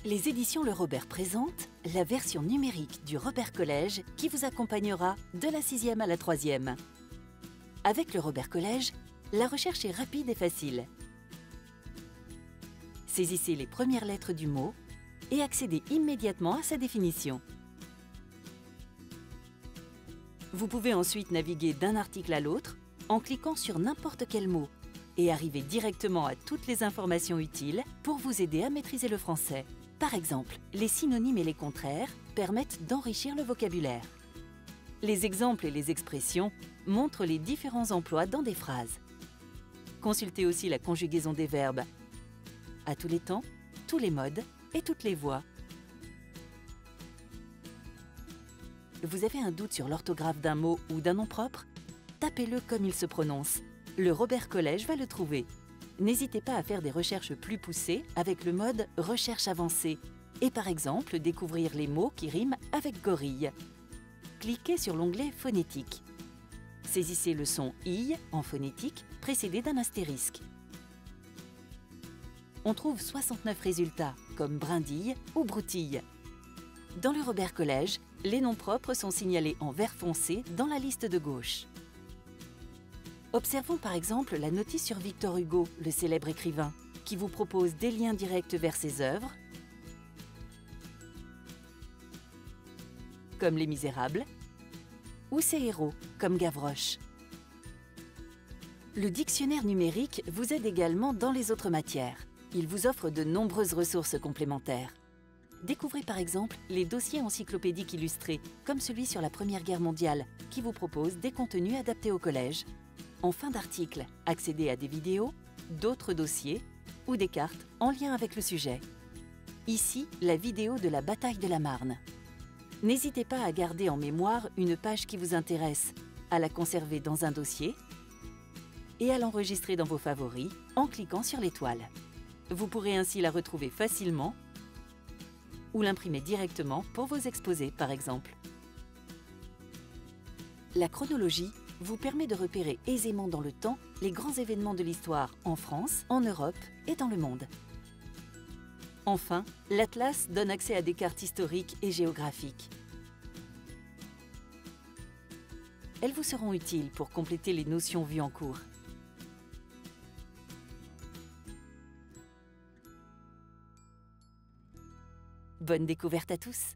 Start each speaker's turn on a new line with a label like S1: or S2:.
S1: Les éditions Le Robert présentent la version numérique du Robert Collège qui vous accompagnera de la 6e à la 3e. Avec le Robert Collège, la recherche est rapide et facile. Saisissez les premières lettres du mot et accédez immédiatement à sa définition. Vous pouvez ensuite naviguer d'un article à l'autre en cliquant sur n'importe quel mot et arriver directement à toutes les informations utiles pour vous aider à maîtriser le français. Par exemple, les synonymes et les contraires permettent d'enrichir le vocabulaire. Les exemples et les expressions montrent les différents emplois dans des phrases. Consultez aussi la conjugaison des verbes à tous les temps, tous les modes et toutes les voix. Vous avez un doute sur l'orthographe d'un mot ou d'un nom propre? Tapez-le comme il se prononce. Le Robert Collège va le trouver. N'hésitez pas à faire des recherches plus poussées avec le mode « Recherche avancée » et par exemple découvrir les mots qui riment avec gorille. Cliquez sur l'onglet « Phonétique ». Saisissez le son « i » en phonétique précédé d'un astérisque. On trouve 69 résultats comme brindille ou broutille. Dans le Robert Collège, les noms propres sont signalés en vert foncé dans la liste de gauche. Observons par exemple la notice sur Victor Hugo, le célèbre écrivain, qui vous propose des liens directs vers ses œuvres, comme Les Misérables, ou ses héros, comme Gavroche. Le dictionnaire numérique vous aide également dans les autres matières. Il vous offre de nombreuses ressources complémentaires. Découvrez par exemple les dossiers encyclopédiques illustrés, comme celui sur la Première Guerre mondiale, qui vous propose des contenus adaptés au collège. En fin d'article, accédez à des vidéos, d'autres dossiers ou des cartes en lien avec le sujet. Ici, la vidéo de la bataille de la Marne. N'hésitez pas à garder en mémoire une page qui vous intéresse, à la conserver dans un dossier et à l'enregistrer dans vos favoris en cliquant sur l'étoile. Vous pourrez ainsi la retrouver facilement ou l'imprimer directement pour vos exposés, par exemple. La chronologie vous permet de repérer aisément dans le temps les grands événements de l'histoire en France, en Europe et dans le monde. Enfin, l'Atlas donne accès à des cartes historiques et géographiques. Elles vous seront utiles pour compléter les notions vues en cours. Bonne découverte à tous!